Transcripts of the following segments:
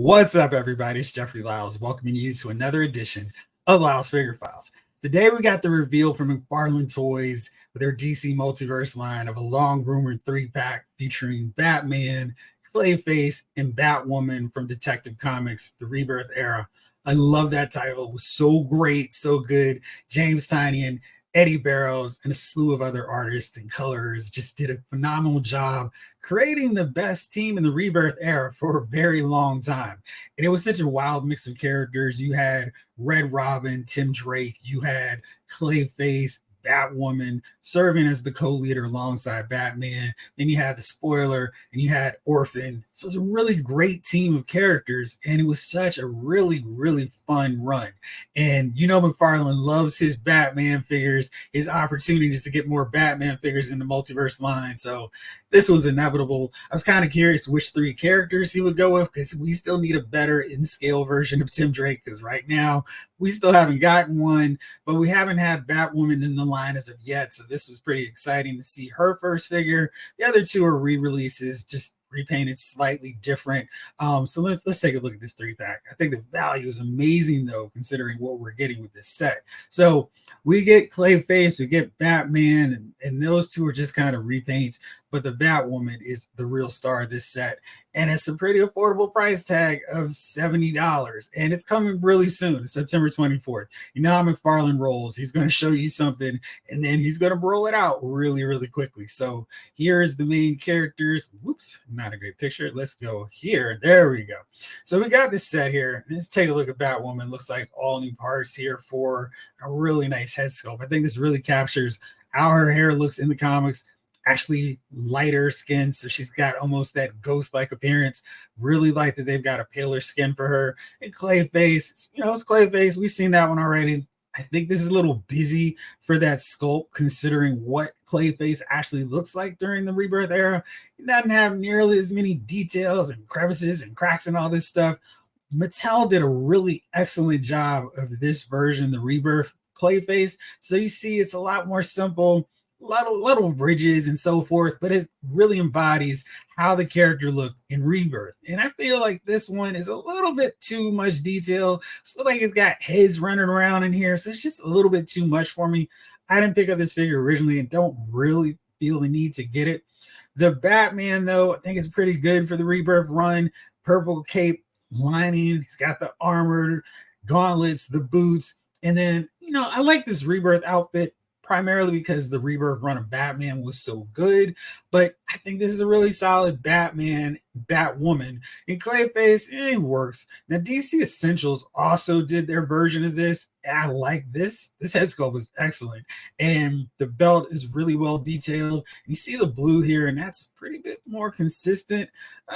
What's up, everybody? It's Jeffrey Lyles, welcoming you to another edition of Lyles Figure Files. Today, we got the reveal from McFarlane Toys with their DC Multiverse line of a long rumored 3-pack featuring Batman, Clayface, and Batwoman from Detective Comics, the Rebirth era. I love that title. It was so great, so good. James Tynion, Eddie Barrows, and a slew of other artists and colors just did a phenomenal job creating the best team in the Rebirth era for a very long time. And it was such a wild mix of characters. You had Red Robin, Tim Drake, you had Clayface, Batwoman serving as the co-leader alongside Batman. Then you had the Spoiler and you had Orphan. So it's a really great team of characters, and it was such a really fun run. And you know McFarlane loves his Batman figures, his opportunities to get more Batman figures in the multiverse line. So this was inevitable. I was kind of curious which 3 characters he would go with, because we still need a better in-scale version of Tim Drake, because right now we still haven't gotten one, but we haven't had Batwoman in the line as of yet. So this was pretty exciting to see her first figure. The other 2 are re-releases, just repainted slightly different. So let's take a look at this 3-pack. I think the value is amazing, though, considering what we're getting with this set. So we get Clayface, we get Batman, and those 2 are just kind of repaints, but the Batwoman is the real star of this set. And it's a pretty affordable price tag of $70. And it's coming really soon, September 24th. You know how McFarlane rolls. He's going to show you something, and then he's going to roll it out really quickly. So here's the main characters. Whoops, not a great picture. Let's go here. There we go. So we got this set here. Let's take a look at Batwoman. Looks like all new parts here for a really nice head sculpt. I think this really captures how her hair looks in the comics. Actually lighter skin, so she's got almost that ghost-like appearance. Really like that they've got a paler skin for her. And Clayface, you know, it's Clayface. We've seen that one already. I think this is a little busy for that sculpt, considering what Clayface actually looks like during the Rebirth era. It doesn't have nearly as many details and crevices and cracks and all this stuff. Mattel did a really excellent job of this version, the Rebirth Clayface. So you see it's a lot more simple, little ridges and so forth, but it really embodies how the character looked in Rebirth. And I feel like this one is a little bit too much detail. So like it's got heads running around in here, so it's just a little bit too much for me. I didn't pick up this figure originally and don't really feel the need to get it. The Batman, though, I think is pretty good for the Rebirth run. Purple cape lining, he's got the armored gauntlets, the boots, and then, you know, I like this Rebirth outfit primarily because the Rebirth run of Batman was so good, but I think this is a really solid Batman, Batwoman, and Clayface, it works. Now, DC Essentials also did their version of this, and I like this. This head sculpt was excellent, and the belt is really well detailed. You see the blue here, and that's pretty bit more consistent.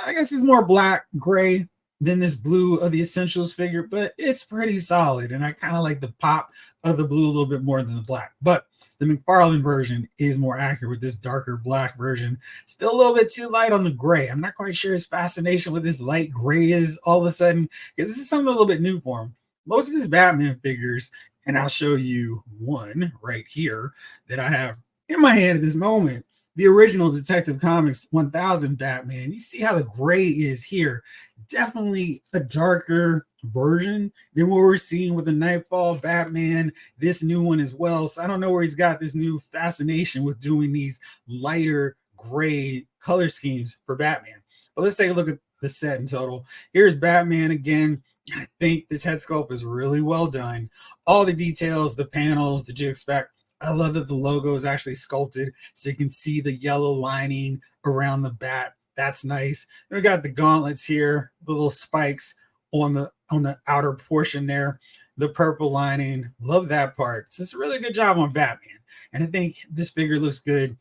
I guess it's more black, gray than this blue of the Essentials figure, but it's pretty solid, and I kind of like the pop of the blue a little bit more than the black. But the McFarlane version is more accurate with this darker black version. Still a little bit too light on the gray. I'm not quite sure his fascination with this light gray is all of a sudden, because this is something a little bit new for him. Most of his Batman figures, and I'll show you one right here that I have in my hand at this moment, the original Detective Comics 1000 Batman. You see how the gray is here. Definitely a darker version than what we're seeing with the Nightfall Batman, this new one as well. So I don't know where he's got this new fascination with doing these lighter gray color schemes for Batman. But let's take a look at the set in total. Here's Batman again. I think this head sculpt is really well done. All the details, the panels that you expect. I love that the logo is actually sculpted so you can see the yellow lining around the bat. That's nice. And we got the gauntlets here, the little spikes on the outer portion there, the purple lining. Love that part. So it's a really good job on Batman. And I think this figure looks good.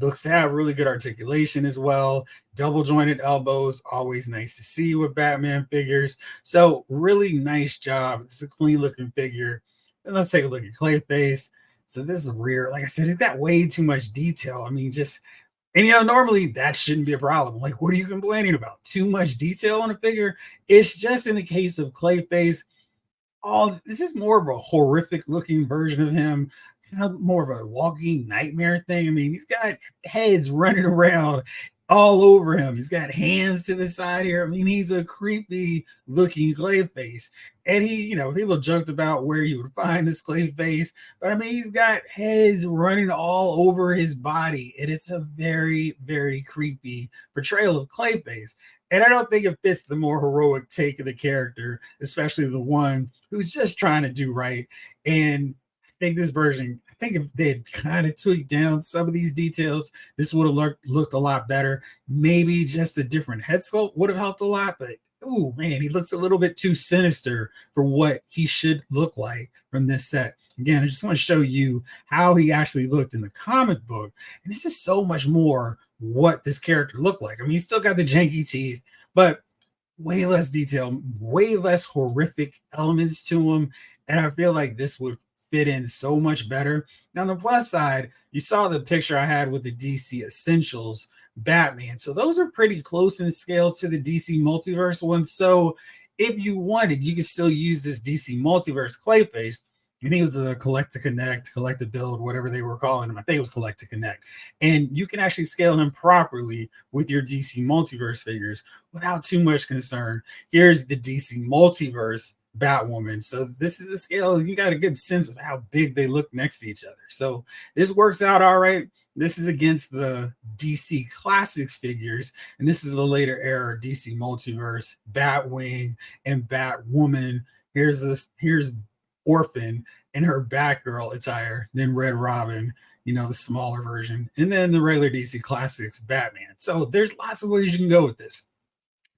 Looks to have really good articulation as well. Double jointed elbows, always nice to see with Batman figures. So really nice job. It's a clean looking figure. And let's take a look at Clayface. So this is rear. Like I said, it's got way too much detail. I mean, and you know, normally that shouldn't be a problem. Like, what are you complaining about? Too much detail on a figure? It's just in the case of Clayface, this is more of a horrific looking version of him, kind of more of a walking nightmare thing. I mean, he's got heads running around all over him. He's got hands to the side here. I mean, he's a creepy looking Clayface. And he, people joked about where you would find this Clayface, but I mean, he's got heads running all over his body. And it's a very, very creepy portrayal of Clayface. And I don't think it fits the more heroic take of the character, especially the one who's just trying to do right. And I think this version, I think if they had kind of tweaked down some of these details, this would have looked a lot better. Maybe just a different head sculpt would have helped a lot, but oh man, he looks a little bit too sinister for what he should look like from this set. Again, I just want to show you how he actually looked in the comic book. And this is so much more what this character looked like. I mean, he's still got the janky teeth, but way less detail, way less horrific elements to him. And I feel like this would fit in so much better. Now, on the plus side, you saw the picture I had with the DC Essentials Batman. So those are pretty close in scale to the DC Multiverse ones. So if you wanted, you could still use this DC Multiverse Clayface. I think it was a collect to connect, collect to build, whatever they were calling him. I think it was collect to connect. And you can actually scale him properly with your DC Multiverse figures without too much concern. Here's the DC Multiverse Batwoman. So this is the scale. You got a good sense of how big they look next to each other. So this works out all right. This is against the DC Classics figures, and this is the later era DC Multiverse, Batwing and Batwoman. Here's Orphan in her Batgirl attire, then Red Robin, the smaller version, and then the regular DC Classics Batman. So there's lots of ways you can go with this.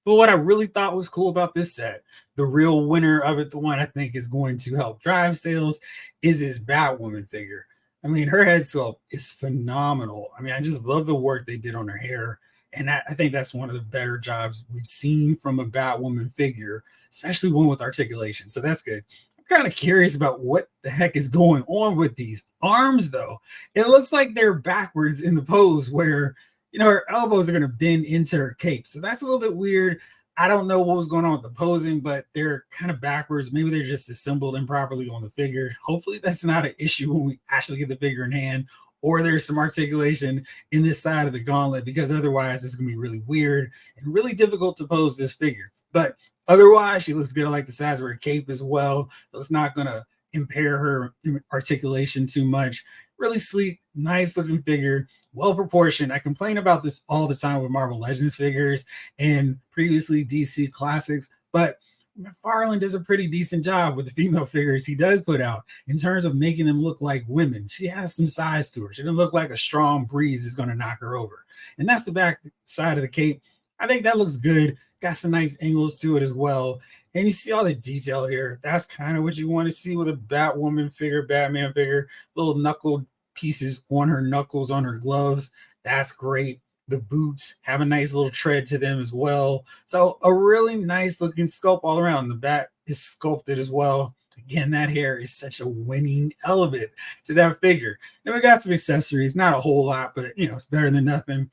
But what I really thought was cool about this set, the real winner of it, the one I think is going to help drive sales, is his Batwoman figure. I mean, her head sculpt is phenomenal. I mean, I just love the work they did on her hair. And I think that's one of the better jobs we've seen from a Batwoman figure, especially one with articulation. So that's good. I'm kind of curious about what the heck is going on with these arms, though. It looks like they're backwards in the pose where, her elbows are going to bend into her cape. So that's a little bit weird. I don't know what was going on with the posing, but they're kind of backwards. Maybe they're just assembled improperly on the figure. Hopefully that's not an issue when we actually get the figure in hand, or there's some articulation in this side of the gauntlet, because otherwise it's going to be really weird and really difficult to pose this figure. But otherwise, she looks good. I like the size of her cape as well. So it's not going to impair her articulation too much. Really sleek, nice looking figure. Well proportioned. I complain about this all the time with Marvel Legends figures and previously DC Classics, but McFarlane does a pretty decent job with the female figures he does put out in terms of making them look like women. She has some size to her. She doesn't look like a strong breeze is going to knock her over. And that's the back side of the cape. I think that looks good. Got some nice angles to it as well. And you see all the detail here. That's kind of what you want to see with a Batwoman figure, Batman figure, little knuckle pieces on her knuckles, on her gloves. That's great. The boots have a nice little tread to them as well. So a really nice looking sculpt all around. The bat is sculpted as well. Again, that hair is such a winning element to that figure. Then we got some accessories, not a whole lot, but it's better than nothing.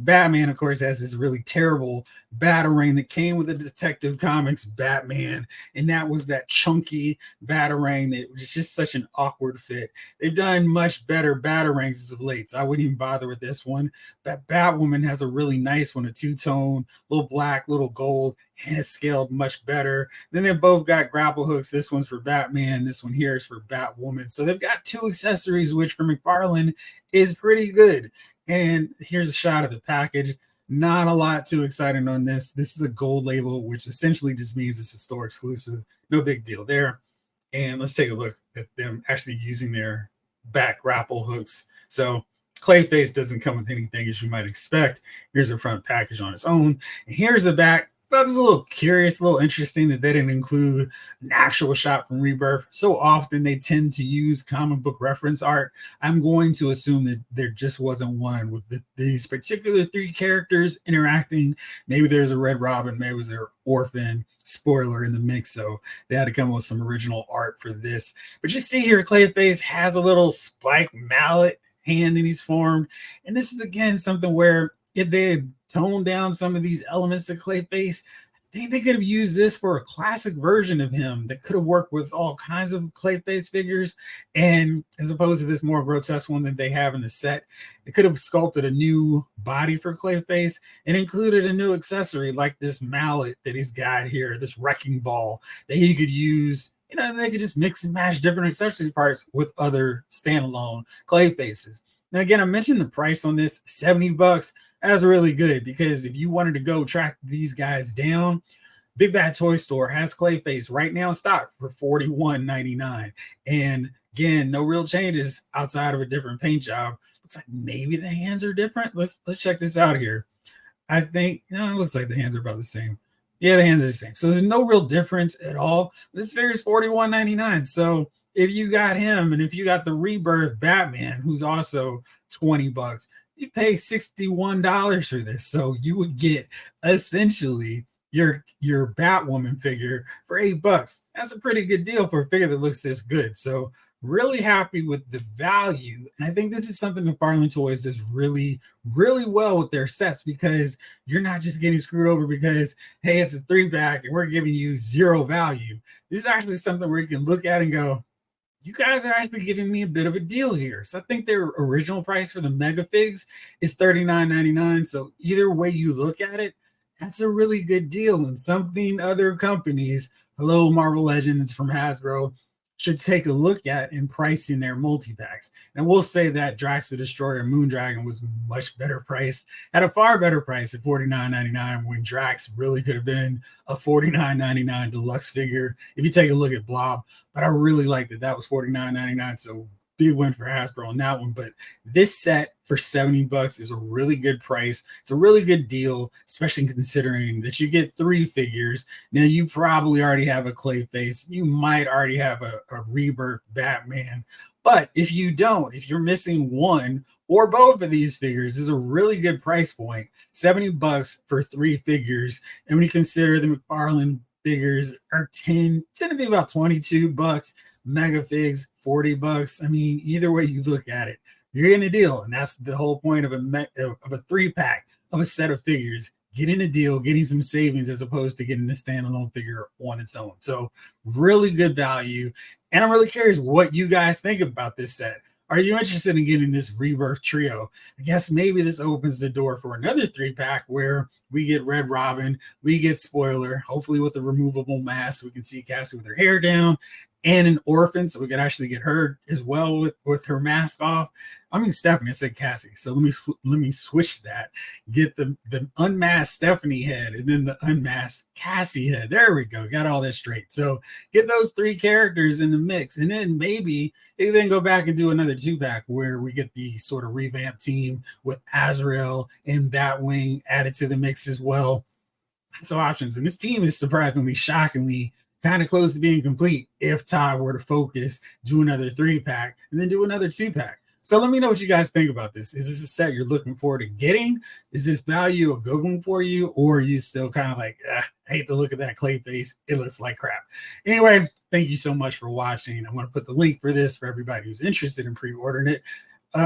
Batman, of course, has this really terrible Batarang that came with the Detective Comics Batman, and that was that chunky Batarang that was just such an awkward fit. They've done much better Batarangs as of late, so I wouldn't even bother with this one. But Batwoman has a really nice one, a two-tone, little black, little gold, and it's scaled much better. Then they both got grapple hooks. This one's for Batman. This one here is for Batwoman. So they've got two accessories, which for McFarlane is pretty good. And here's a shot of the package. Not a lot too exciting on this. This is a gold label, which essentially just means it's a store exclusive. No big deal there. And let's take a look at them actually using their back grapple hooks. So Clayface doesn't come with anything as you might expect. Here's the front package on its own. And here's the back. That was a little curious, a little interesting that they didn't include an actual shot from Rebirth. So often they tend to use comic book reference art. I'm going to assume that there just wasn't one with these particular three characters interacting. Maybe there's a Red Robin, maybe there's an Orphan spoiler in the mix. So they had to come up with some original art for this. But you see here, Clayface has a little spike mallet hand that he's formed. And this is, again, something where if they had toned down some of these elements to Clayface, I they could have used this for a classic version of him that could have worked with all kinds of Clayface figures. And as opposed to this more grotesque one that they have in the set, it could have sculpted a new body for Clayface and included a new accessory like this mallet that he's got here, this wrecking ball that he could use. You know, they could just mix and match different accessory parts with other standalone Clayfaces. Now, again, I mentioned the price on this, $70. That's really good, because if you wanted to go track these guys down, Big Bad Toy Store has Clayface right now in stock for $41.99. And again, no real changes outside of a different paint job. Looks like maybe the hands are different. Let's check this out here. I think, it looks like the hands are about the same. Yeah, the hands are the same. So there's no real difference at all. This figure is $41.99. So if you got him, and if you got the Rebirth Batman, who's also $20, you pay $61 for this. So you would get essentially your Batwoman figure for $8. That's a pretty good deal for a figure that looks this good. So really happy with the value. And I think this is something McFarlane Toys does really, really well with their sets, because you're not just getting screwed over because, hey, it's a 3-pack and we're giving you zero value. This is actually something where you can look at and go, you guys are actually giving me a bit of a deal here. So I think their original price for the Mega Figs is $39.99. So either way you look at it, that's a really good deal, and something other companies, hello Marvel Legends from Hasbro, should take a look at in pricing their multi-packs. And we'll say that Drax the Destroyer and Moondragon was much better priced, at a far better price at $49.99, when Drax really could have been a $49.99 deluxe figure if you take a look at Blob. But I really liked that was $49.99. So big win for Hasbro on that one. But this set for $70 is a really good price. It's a really good deal, especially considering that you get 3 figures. Now, you probably already have a Clayface. You might already have a Rebirth Batman. But if you don't, if you're missing one or both of these figures, is a really good price point. $70 for 3 figures. And when you consider the McFarlane figures are tend to be about $22. Mega Figs, $40. I mean, either way you look at it, you're getting a deal. And that's the whole point of a 3-pack of a set of figures. Getting a deal, getting some savings, as opposed to getting a standalone figure on its own. So really good value. And I'm really curious what you guys think about this set. Are you interested in getting this Rebirth trio? I guess maybe this opens the door for another 3-pack where we get Red Robin, we get Spoiler, hopefully with a removable mask. We can see Cassie with her hair down, and an orphan, so we could actually get her as well with her mask off. I mean, Stephanie, I said Cassie. So let me switch that. Get the unmasked Stephanie head and then the unmasked Cassie head. There we go. Got all that straight. So get those 3 characters in the mix, and then maybe you then go back and do another 2-pack where we get the sort of revamped team with Azrael and Batwing added to the mix as well. So options. And this team is surprisingly, shockingly kind of close to being complete if Todd were to focus, do another 3-pack, and then do another 2-pack. So let me know what you guys think about this. Is this a set you're looking forward to getting? Is this value a good one for you? Or are you still kind of like, I hate the look of that Clayface. It looks like crap. Anyway, thank you so much for watching. I'm going to put the link for this for everybody who's interested in pre-ordering it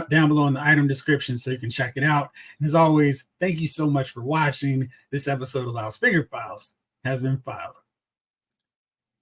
down below in the item description so you can check it out. And as always, thank you so much for watching. This episode of Loud's Figure Files has been filed.